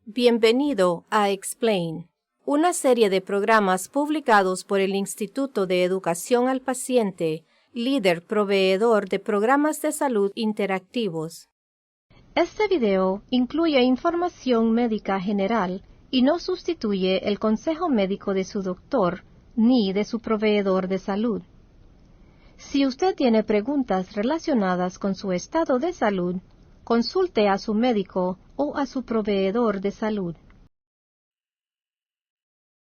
Bienvenido a Explain, una serie de programas publicados por el Instituto de Educación al Paciente, líder proveedor de programas de salud interactivos. Este video incluye información médica general y no sustituye el consejo médico de su doctor ni de su proveedor de salud. Si usted tiene preguntas relacionadas con su estado de salud, consulte a su médico o a su proveedor de salud.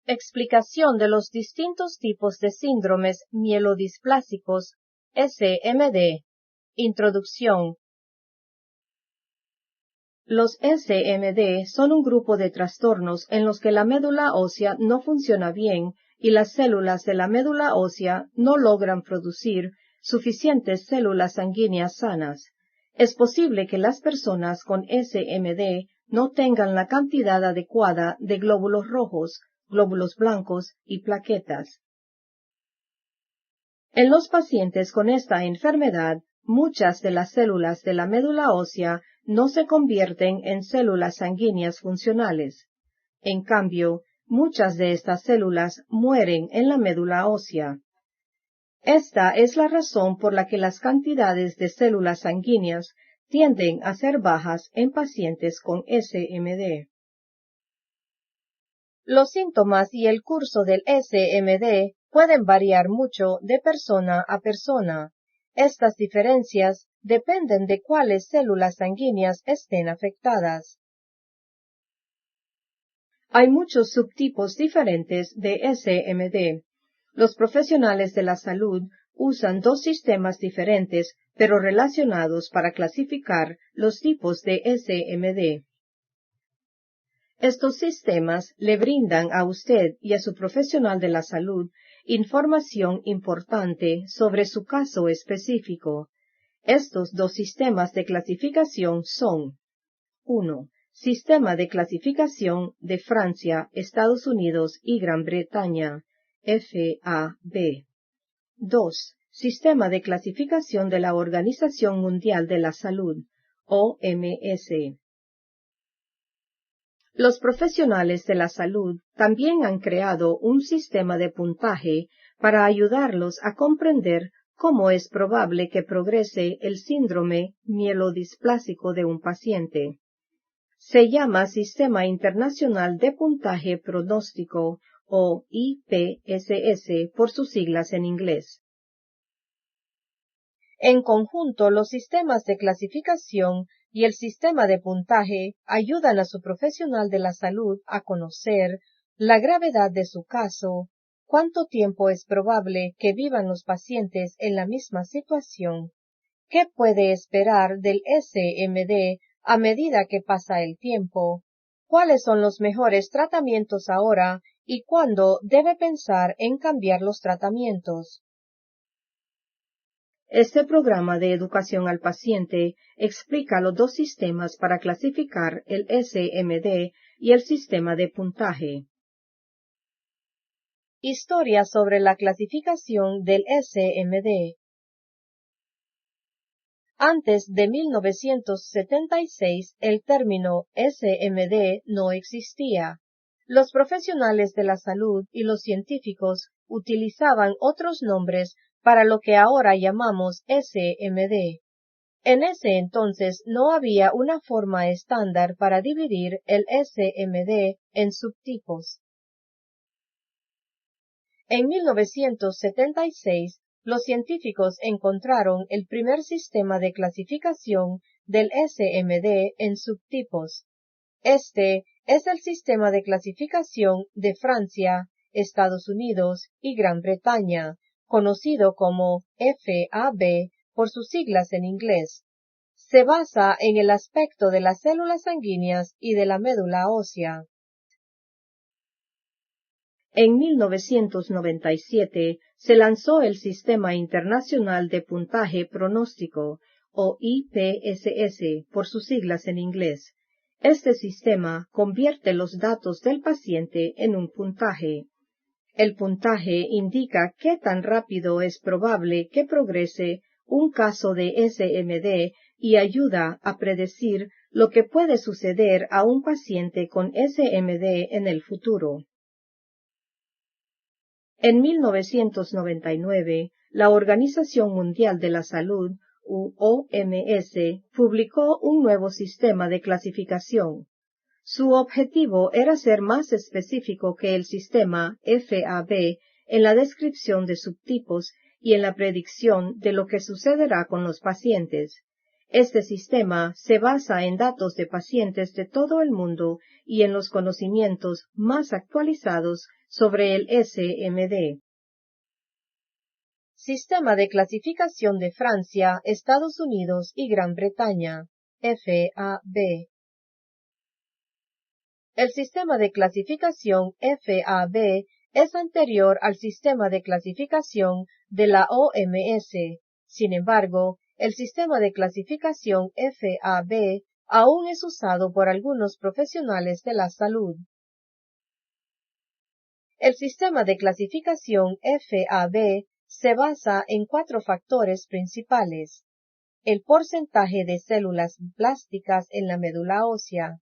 Explicación de los distintos tipos de síndromes mielodisplásicos, SMD. Introducción. Los SMD son un grupo de trastornos en los que la médula ósea no funciona bien y las células de la médula ósea no logran producir suficientes células sanguíneas sanas. Es posible que las personas con SMD no tengan la cantidad adecuada de glóbulos rojos, glóbulos blancos y plaquetas. En los pacientes con esta enfermedad, muchas de las células de la médula ósea no se convierten en células sanguíneas funcionales. En cambio, muchas de estas células mueren en la médula ósea. Esta es la razón por la que las cantidades de células sanguíneas tienden a ser bajas en pacientes con SMD. Los síntomas y el curso del SMD pueden variar mucho de persona a persona. Estas diferencias dependen de cuáles células sanguíneas estén afectadas. Hay muchos subtipos diferentes de SMD. Los profesionales de la salud usan dos sistemas diferentes pero relacionados para clasificar los tipos de SMD. Estos sistemas le brindan a usted y a su profesional de la salud información importante sobre su caso específico. Estos dos sistemas de clasificación son: 1. Sistema de clasificación de Francia, Estados Unidos y Gran Bretaña, FAB. 2. Sistema de clasificación de la Organización Mundial de la Salud, OMS. Los profesionales de la salud también han creado un sistema de puntaje para ayudarlos a comprender cómo es probable que progrese el síndrome mielodisplásico de un paciente. Se llama Sistema Internacional de Puntaje Pronóstico, o IPSS por sus siglas en inglés. En conjunto, los sistemas de clasificación y el sistema de puntaje ayudan a su profesional de la salud a conocer la gravedad de su caso, cuánto tiempo es probable que vivan los pacientes en la misma situación, qué puede esperar del SMD a medida que pasa el tiempo, cuáles son los mejores tratamientos ahora y cuándo debe pensar en cambiar los tratamientos. Este programa de educación al paciente explica los dos sistemas para clasificar el SMD y el sistema de puntaje. Historia sobre la clasificación del SMD. Antes de 1976, el término SMD no existía. Los profesionales de la salud y los científicos utilizaban otros nombres para lo que ahora llamamos SMD. En ese entonces no había una forma estándar para dividir el SMD en subtipos. En 1976, los científicos encontraron el primer sistema de clasificación del SMD en subtipos. Este es el sistema de clasificación de Francia, Estados Unidos y Gran Bretaña, conocido como FAB por sus siglas en inglés. Se basa en el aspecto de las células sanguíneas y de la médula ósea. En 1997 se lanzó el Sistema Internacional de Puntaje Pronóstico, o IPSS por sus siglas en inglés. Este sistema convierte los datos del paciente en un puntaje. El puntaje indica qué tan rápido es probable que progrese un caso de SMD y ayuda a predecir lo que puede suceder a un paciente con SMD en el futuro. En 1999, la Organización Mundial de la Salud, OMS, publicó un nuevo sistema de clasificación. Su objetivo era ser más específico que el sistema FAB en la descripción de subtipos y en la predicción de lo que sucederá con los pacientes. Este sistema se basa en datos de pacientes de todo el mundo y en los conocimientos más actualizados sobre el SMD. Sistema de clasificación de Francia, Estados Unidos y Gran Bretaña, FAB. El sistema de clasificación FAB es anterior al sistema de clasificación de la OMS. Sin embargo, el sistema de clasificación FAB aún es usado por algunos profesionales de la salud. El sistema de clasificación FAB se basa en 4 factores principales: el porcentaje de células blásticas en la médula ósea.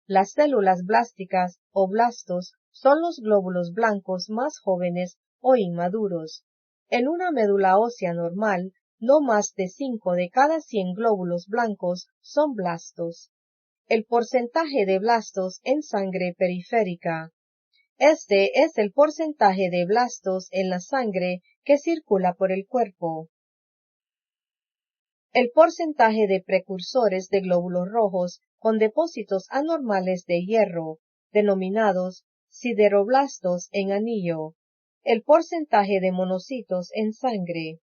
Las células blásticas o blastos son los glóbulos blancos más jóvenes o inmaduros. En una médula ósea normal, no más de 5 de cada 100 glóbulos blancos son blastos. El porcentaje de blastos en sangre periférica. Este es el porcentaje de blastos en la sangre que circula por el cuerpo. El porcentaje de precursores de glóbulos rojos con depósitos anormales de hierro, denominados sideroblastos en anillo. El porcentaje de monocitos en sangre.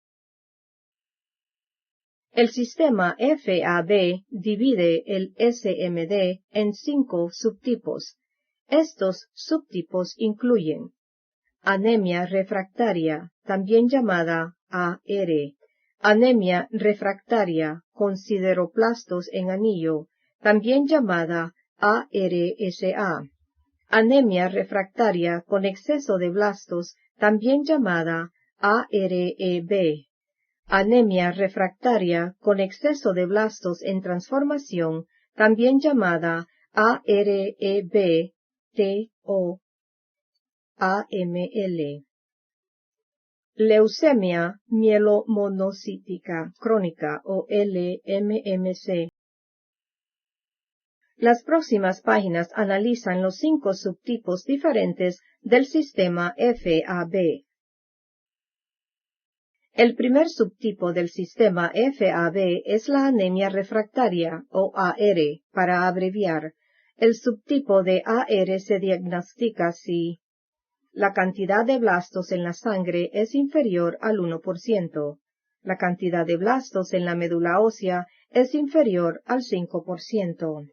El sistema FAB divide el SMD en 5 subtipos. Estos subtipos incluyen anemia refractaria, también llamada AR, anemia refractaria con sideroplastos en anillo, también llamada ARSA, anemia refractaria con exceso de blastos, también llamada AREB, anemia refractaria con exceso de blastos en transformación, también llamada AREB-TO AML. Leucemia mielomonocítica crónica o LMMC. Las próximas páginas analizan los 5 subtipos diferentes del sistema FAB. El primer subtipo del sistema FAB es la anemia refractaria o AR, para abreviar. El subtipo de AR se diagnostica si la cantidad de blastos en la sangre es inferior al 1%. La cantidad de blastos en la médula ósea es inferior al 5%.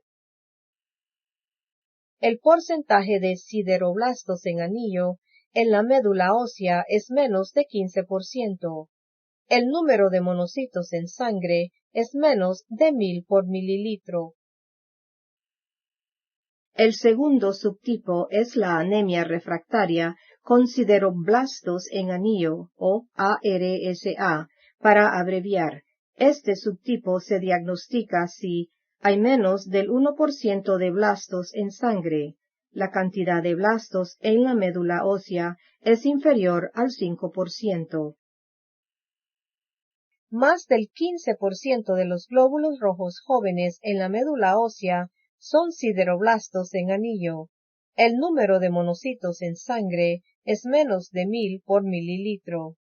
El porcentaje de sideroblastos en anillo en la médula ósea es menos de 15%. El número de monocitos en sangre es menos de 1000 por mililitro. El segundo subtipo es la anemia refractaria con sideroblastos en anillo o ARSA, para abreviar. Este subtipo se diagnostica si hay menos del 1% de blastos en sangre. La cantidad de blastos en la médula ósea es inferior al 5%. Más del 15% de los glóbulos rojos jóvenes en la médula ósea son sideroblastos en anillo. El número de monocitos en sangre es menos de 1000 por mililitro.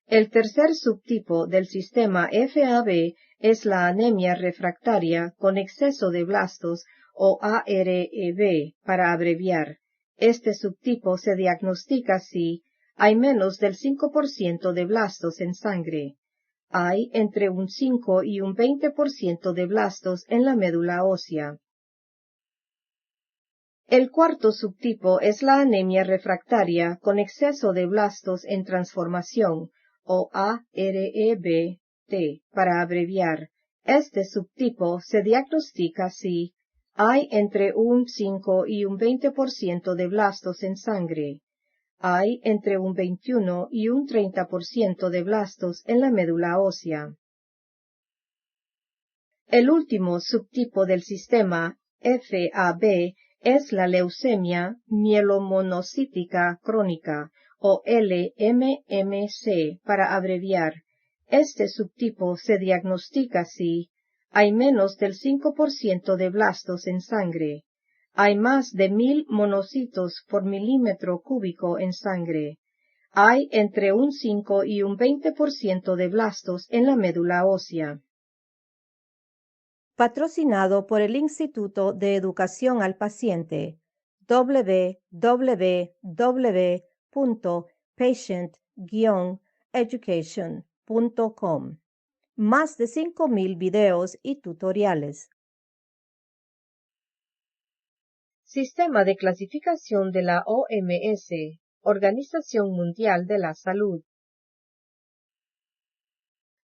El tercer subtipo del sistema FAB es la anemia refractaria con exceso de blastos o AREB, para abreviar. Este subtipo se diagnostica si hay menos del 5% de blastos en sangre. Hay entre un 5 y un 20% de blastos en la médula ósea. El cuarto subtipo es la anemia refractaria con exceso de blastos en transformación, o AREB-T, para abreviar. Este subtipo se diagnostica si hay entre un 5 y un 20% de blastos en sangre. Hay entre un 21 y un 30% de blastos en la médula ósea. El último subtipo del sistema FAB es la leucemia mielomonocítica crónica, o LMMC para abreviar. Este subtipo se diagnostica si hay menos del 5% de blastos en sangre, hay más de 1000 monocitos por milímetro cúbico en sangre, hay entre un 5 y un 20% de blastos en la médula ósea. Patrocinado por el Instituto de Educación al Paciente, www.patient-education.com. Más de 5,000 videos y tutoriales. Sistema de clasificación de la OMS, Organización Mundial de la Salud.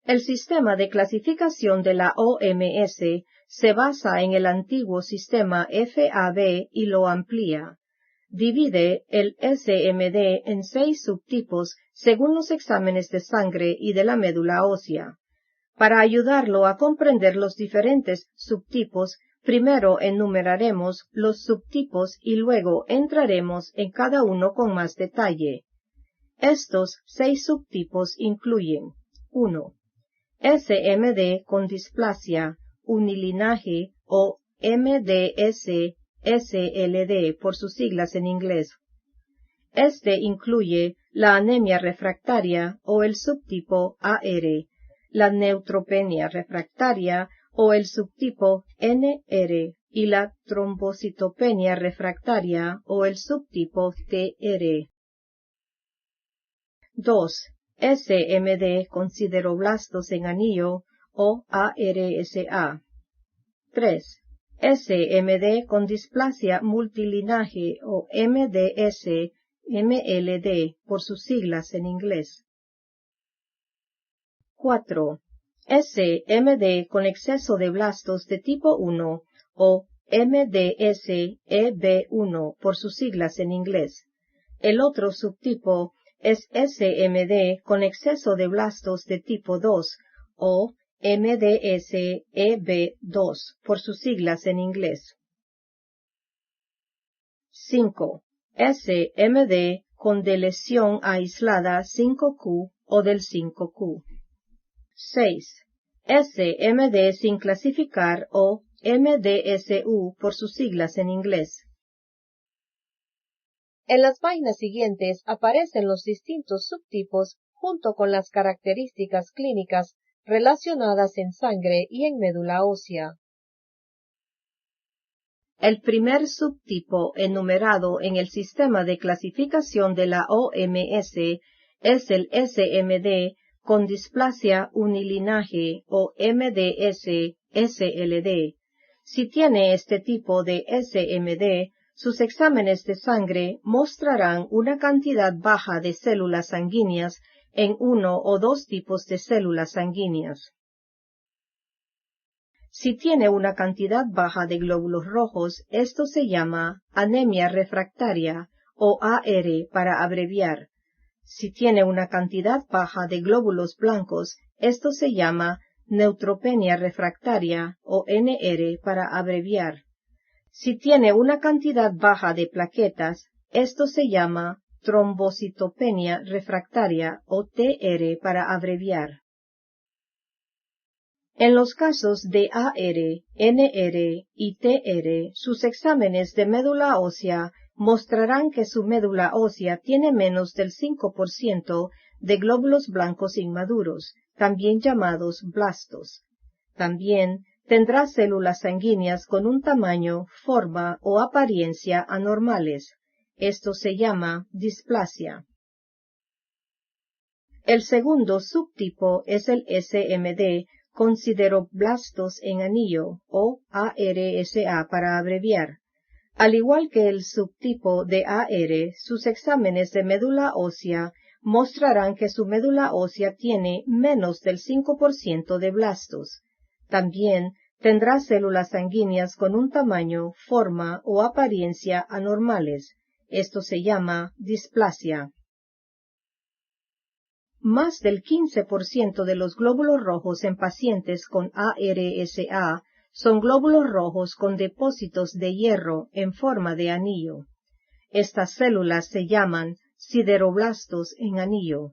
El sistema de clasificación de la OMS se basa en el antiguo sistema FAB y lo amplía. Divide el SMD en 6 subtipos según los exámenes de sangre y de la médula ósea. Para ayudarlo a comprender los diferentes subtipos, primero enumeraremos los subtipos y luego entraremos en cada uno con más detalle. Estos 6 subtipos incluyen 1. SMD con displasia unilinaje o MDS-SLD por sus siglas en inglés. Este incluye la anemia refractaria o el subtipo AR, la neutropenia refractaria o el subtipo NR y la trombocitopenia refractaria o el subtipo TR. 2. SMD con sideroblastos en anillo o ARSA. 3. SMD con displasia multilinaje o MDS-MLD por sus siglas en inglés. 4. SMD con exceso de blastos de tipo 1 o MDS-EB1 por sus siglas en inglés. El otro subtipo es SMD con exceso de blastos de tipo 2 o MDS-EB2 por sus siglas en inglés. 5. SMD con deleción aislada 5Q o del 5Q. 6. SMD sin clasificar o MDSU por sus siglas en inglés. En las páginas siguientes aparecen los distintos subtipos junto con las características clínicas relacionadas en sangre y en médula ósea. El primer subtipo enumerado en el sistema de clasificación de la OMS es el SMD con displasia unilinaje o MDS-SLD. Si tiene este tipo de SMD, sus exámenes de sangre mostrarán una cantidad baja de células sanguíneas en uno o dos tipos de células sanguíneas. Si tiene una cantidad baja de glóbulos rojos, esto se llama anemia refractaria o AR para abreviar. Si tiene una cantidad baja de glóbulos blancos, esto se llama neutropenia refractaria o NR para abreviar. Si tiene una cantidad baja de plaquetas, esto se llama trombocitopenia refractaria o TR para abreviar. En los casos de AR, NR y TR, sus exámenes de médula ósea mostrarán que su médula ósea tiene menos del 5% de glóbulos blancos inmaduros, también llamados blastos. También tendrá células sanguíneas con un tamaño, forma o apariencia anormales. Esto se llama displasia. El segundo subtipo es el SMD con sideroblastos en anillo o ARSA para abreviar. Al igual que el subtipo de AR, sus exámenes de médula ósea mostrarán que su médula ósea tiene menos del 5% de blastos. También tendrá células sanguíneas con un tamaño, forma o apariencia anormales. Esto se llama displasia. Más del 15% de los glóbulos rojos en pacientes con ARSA son glóbulos rojos con depósitos de hierro en forma de anillo. Estas células se llaman sideroblastos en anillo.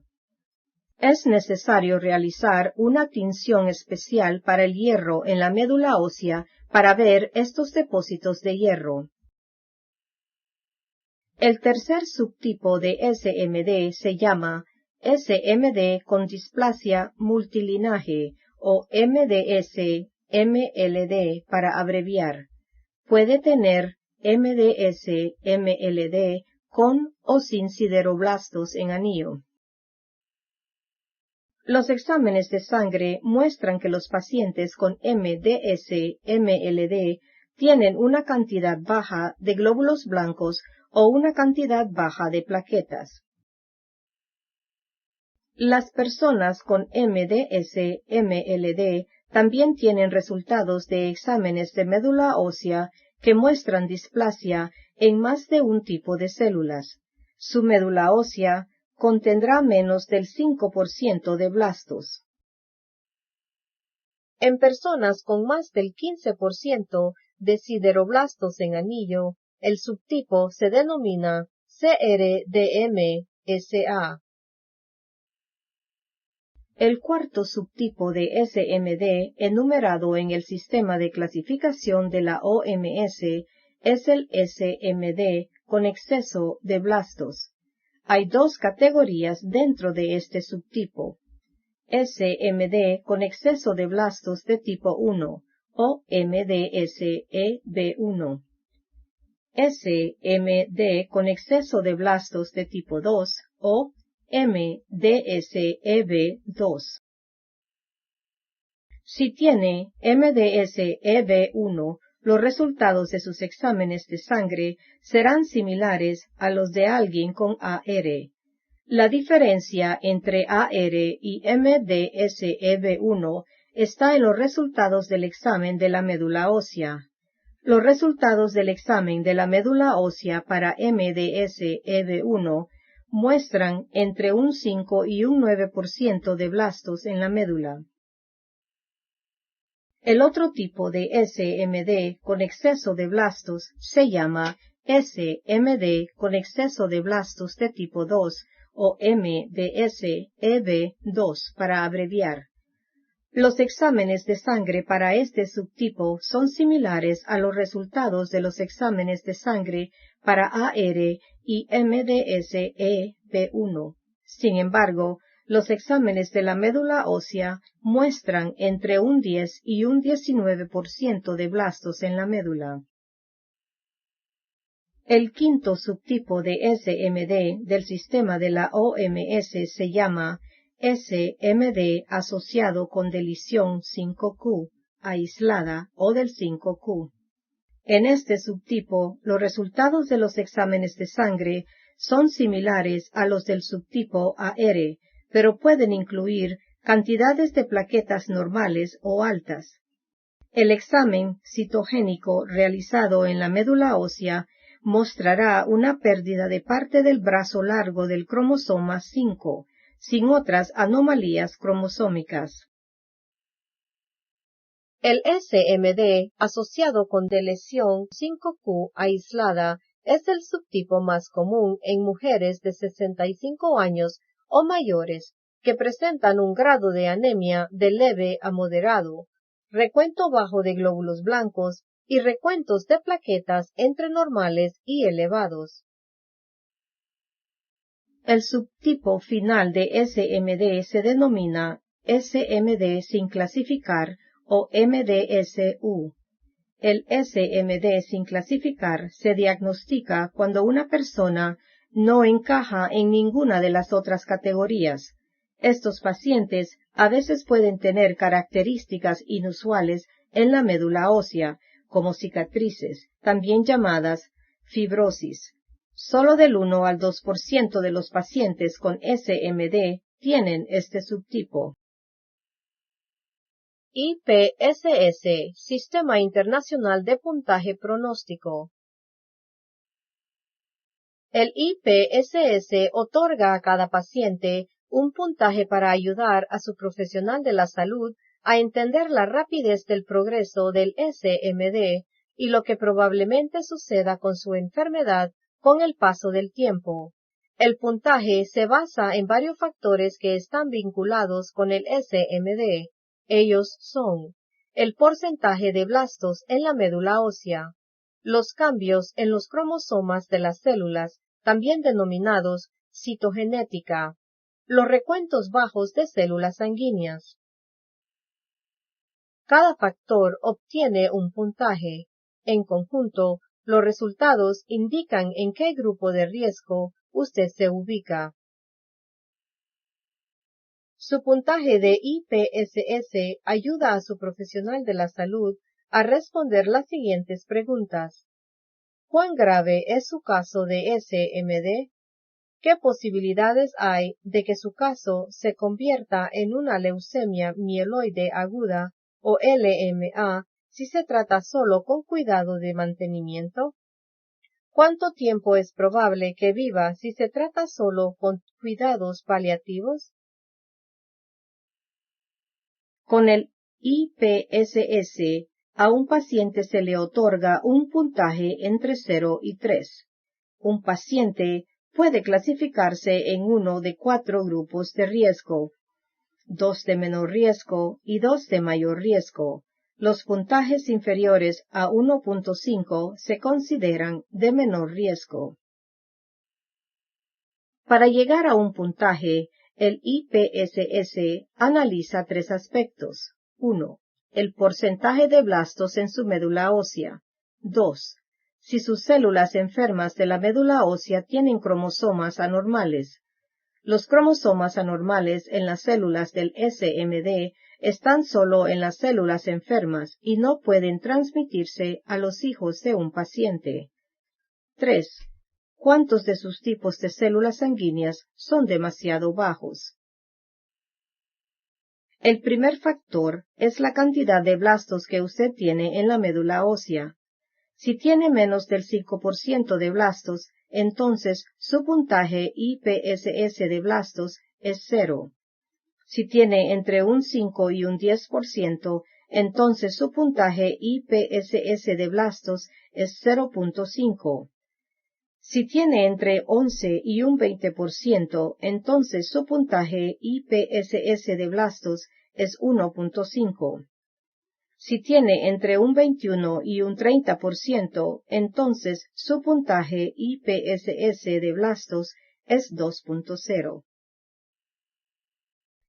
Es necesario realizar una tinción especial para el hierro en la médula ósea para ver estos depósitos de hierro. El tercer subtipo de SMD se llama SMD con displasia multilinaje o MDS-MLD para abreviar. Puede tener MDS-MLD con o sin sideroblastos en anillo. Los exámenes de sangre muestran que los pacientes con MDS-MLD tienen una cantidad baja de glóbulos blancos o una cantidad baja de plaquetas. Las personas con MDS-MLD también tienen resultados de exámenes de médula ósea que muestran displasia en más de un tipo de células. Su médula ósea contendrá menos del 5% de blastos. En personas con más del 15% de sideroblastos en anillo, el subtipo se denomina CRDMSA. El cuarto subtipo de SMD, enumerado en el sistema de clasificación de la OMS, es el SMD con exceso de blastos. Hay dos categorías dentro de este subtipo: SMD con exceso de blastos de tipo 1 o MDS-EB1. SMD con exceso de blastos de tipo 2 o MDS-EB2. Si tiene MDS-EB1, los resultados de sus exámenes de sangre serán similares a los de alguien con AR. La diferencia entre AR y MDS-EB1 está en los resultados del examen de la médula ósea. Los resultados del examen de la médula ósea para MDS-EB1 muestran entre un 5 y un 9% de blastos en la médula. El otro tipo de SMD con exceso de blastos se llama SMD con exceso de blastos de tipo 2 o MDS-EB2 para abreviar. Los exámenes de sangre para este subtipo son similares a los resultados de los exámenes de sangre para AR y MDS-EB1. Sin embargo, los exámenes de la médula ósea muestran entre un 10 y un 19% de blastos en la médula. El quinto subtipo de SMD del sistema de la OMS se llama SMD asociado con deleción 5q, aislada o del 5q. En este subtipo, los resultados de los exámenes de sangre son similares a los del subtipo AR, pero pueden incluir cantidades de plaquetas normales o altas. El examen citogénico realizado en la médula ósea mostrará una pérdida de parte del brazo largo del cromosoma 5, sin otras anomalías cromosómicas. El SMD asociado con deleción 5q aislada es el subtipo más común en mujeres de 65 años o mayores que presentan un grado de anemia de leve a moderado, recuento bajo de glóbulos blancos y recuentos de plaquetas entre normales y elevados. El subtipo final de SMD se denomina SMD sin clasificar o MDSU. El SMD sin clasificar se diagnostica cuando una persona no encaja en ninguna de las otras categorías. Estos pacientes a veces pueden tener características inusuales en la médula ósea, como cicatrices, también llamadas fibrosis. Solo del 1 al 2% de los pacientes con SMD tienen este subtipo. IPSS, Sistema Internacional de Puntaje Pronóstico. El IPSS otorga a cada paciente un puntaje para ayudar a su profesional de la salud a entender la rapidez del progreso del SMD y lo que probablemente suceda con su enfermedad con el paso del tiempo. El puntaje se basa en varios factores que están vinculados con el SMD. Ellos son el porcentaje de blastos en la médula ósea, los cambios en los cromosomas de las células, también denominados citogenética, los recuentos bajos de células sanguíneas. Cada factor obtiene un puntaje. En conjunto, los resultados indican en qué grupo de riesgo usted se ubica. Su puntaje de IPSS ayuda a su profesional de la salud a responder las siguientes preguntas. ¿Cuán grave es su caso de SMD? ¿Qué posibilidades hay de que su caso se convierta en una leucemia mieloide aguda o LMA si se trata solo con cuidado de mantenimiento? ¿Cuánto tiempo es probable que viva si se trata solo con cuidados paliativos? Con el IPSS, a un paciente se le otorga un puntaje entre 0 y 3. Un paciente puede clasificarse en uno de 4 grupos de riesgo, 2 de menor riesgo y 2 de mayor riesgo. Los puntajes inferiores a 1.5 se consideran de menor riesgo. Para llegar a un puntaje, el IPSS analiza 3 aspectos. 1. El porcentaje de blastos en su médula ósea. 2. Si sus células enfermas de la médula ósea tienen cromosomas anormales. Los cromosomas anormales en las células del SMD están solo en las células enfermas y no pueden transmitirse a los hijos de un paciente. 3. ¿Cuántos de sus tipos de células sanguíneas son demasiado bajos? El primer factor es la cantidad de blastos que usted tiene en la médula ósea. Si tiene menos del 5% de blastos, entonces su puntaje IPSS de blastos es 0. Si tiene entre un 5 y un 10%, entonces su puntaje IPSS de blastos es 0.5. Si tiene entre 11 y un 20%, entonces su puntaje IPSS de blastos es 1.5. Si tiene entre un 21 y un 30%, entonces su puntaje IPSS de blastos es 2.0.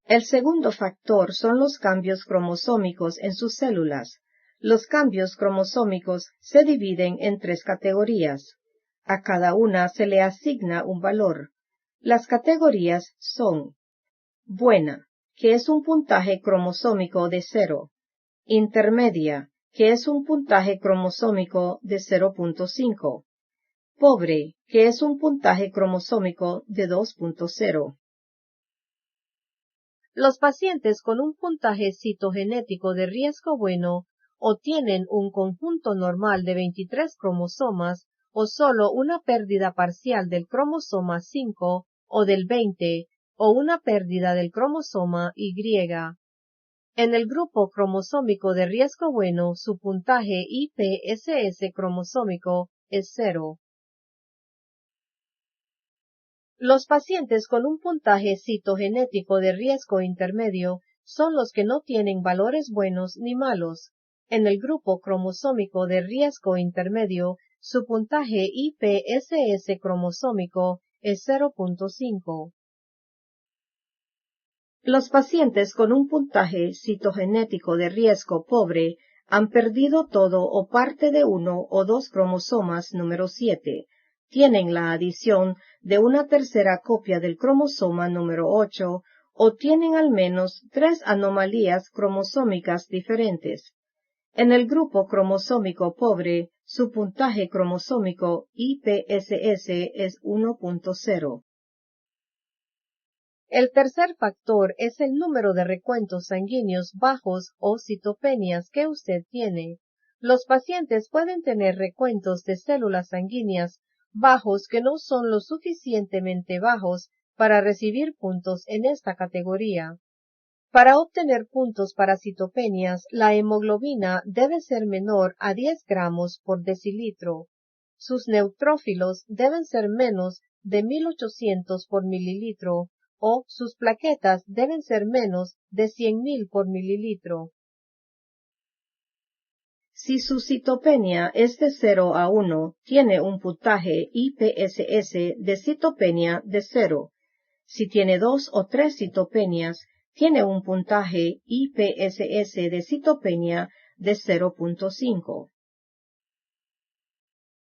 El segundo factor son los cambios cromosómicos en sus células. Los cambios cromosómicos se dividen en 3 categorías. A cada una se le asigna un valor. Las categorías son: buena, que es un puntaje cromosómico de 0. Intermedia, que es un puntaje cromosómico de 0.5. Pobre, que es un puntaje cromosómico de 2.0. Los pacientes con un puntaje citogenético de riesgo bueno o tienen un conjunto normal de 23 cromosomas o solo una pérdida parcial del cromosoma 5 o del 20 o una pérdida del cromosoma Y. En el grupo cromosómico de riesgo bueno, su puntaje IPSS cromosómico es 0. Los pacientes con un puntaje citogenético de riesgo intermedio son los que no tienen valores buenos ni malos. En el grupo cromosómico de riesgo intermedio, su puntaje IPSS cromosómico es 0.5. Los pacientes con un puntaje citogenético de riesgo pobre han perdido todo o parte de uno o dos cromosomas número 7, tienen la adición de una tercera copia del cromosoma número 8 o tienen al menos 3 anomalías cromosómicas diferentes. En el grupo cromosómico pobre, su puntaje cromosómico IPSS es 1.0. El tercer factor es el número de recuentos sanguíneos bajos o citopenias que usted tiene. Los pacientes pueden tener recuentos de células sanguíneas bajos que no son lo suficientemente bajos para recibir puntos en esta categoría. Para obtener puntos para citopenias, la hemoglobina debe ser menor a 10 gramos por decilitro. Sus neutrófilos deben ser menos de 1800 por mililitro o sus plaquetas deben ser menos de 100.000 por mililitro. Si su citopenia es de 0 a 1, tiene un puntaje IPSS de citopenia de 0. Si tiene 2 o 3 citopenias, tiene un puntaje IPSS de citopenia de 0.5.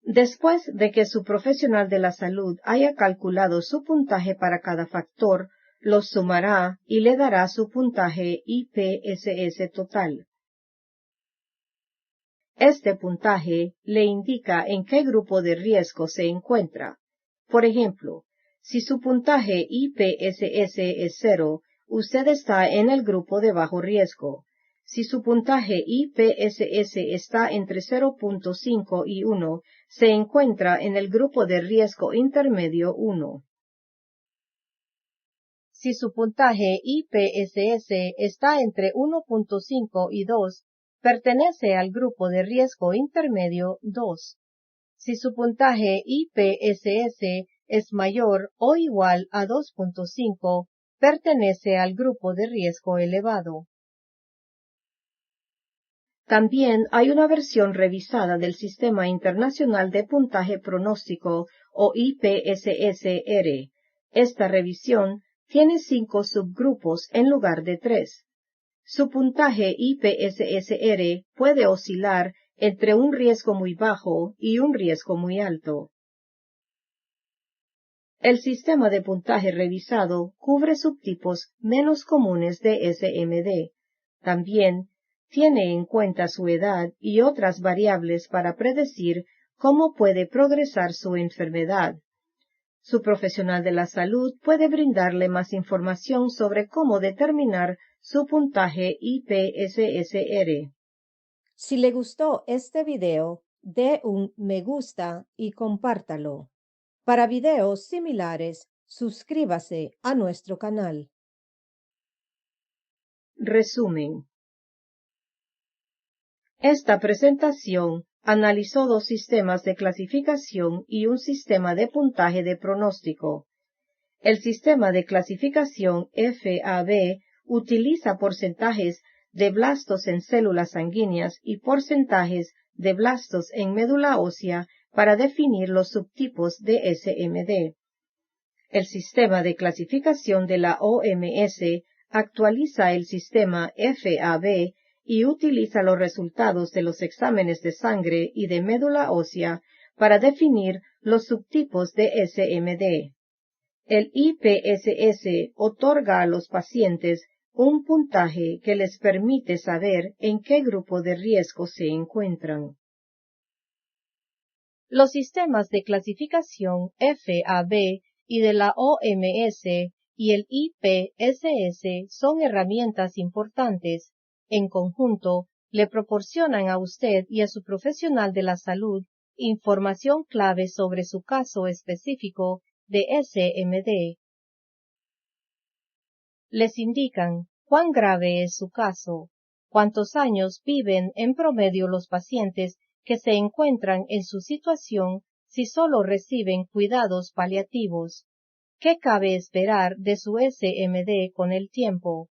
Después de que su profesional de la salud haya calculado su puntaje para cada factor, los sumará y le dará su puntaje IPSS total. Este puntaje le indica en qué grupo de riesgo se encuentra. Por ejemplo, si su puntaje IPSS es 0, usted está en el grupo de bajo riesgo. Si su puntaje IPSS está entre 0.5 y 1, se encuentra en el grupo de riesgo intermedio 1. Si su puntaje IPSS está entre 1.5 y 2, pertenece al grupo de riesgo intermedio 2. Si su puntaje IPSS es mayor o igual a 2.5, pertenece al grupo de riesgo elevado. También hay una versión revisada del Sistema Internacional de Puntaje Pronóstico o IPSS-R. Esta revisión tiene 5 subgrupos en lugar de 3. Su puntaje IPSS-R puede oscilar entre un riesgo muy bajo y un riesgo muy alto. El sistema de puntaje revisado cubre subtipos menos comunes de SMD. También tiene en cuenta su edad y otras variables para predecir cómo puede progresar su enfermedad. Su profesional de la salud puede brindarle más información sobre cómo determinar su puntaje IPSS-R. Si le gustó este video, dé un me gusta y compártalo. Para videos similares, suscríbase a nuestro canal. Resumen. Esta presentación analizó 2 sistemas de clasificación y un sistema de puntaje de pronóstico. El sistema de clasificación FAB utiliza porcentajes de blastos en células sanguíneas y porcentajes de blastos en médula ósea para definir los subtipos de SMD. El sistema de clasificación de la OMS actualiza el sistema FAB y utiliza los resultados de los exámenes de sangre y de médula ósea para definir los subtipos de SMD. El IPSS otorga a los pacientes un puntaje que les permite saber en qué grupo de riesgo se encuentran. Los sistemas de clasificación FAB y de la OMS y el IPSS son herramientas importantes. En conjunto, le proporcionan a usted y a su profesional de la salud información clave sobre su caso específico de SMD. Les indican cuán grave es su caso, cuántos años viven en promedio los pacientes que se encuentran en su situación si solo reciben cuidados paliativos, qué cabe esperar de su SMD con el tiempo,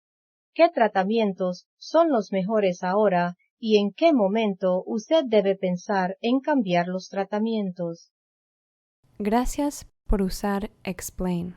qué tratamientos son los mejores ahora y en qué momento usted debe pensar en cambiar los tratamientos. Gracias por usar Explain.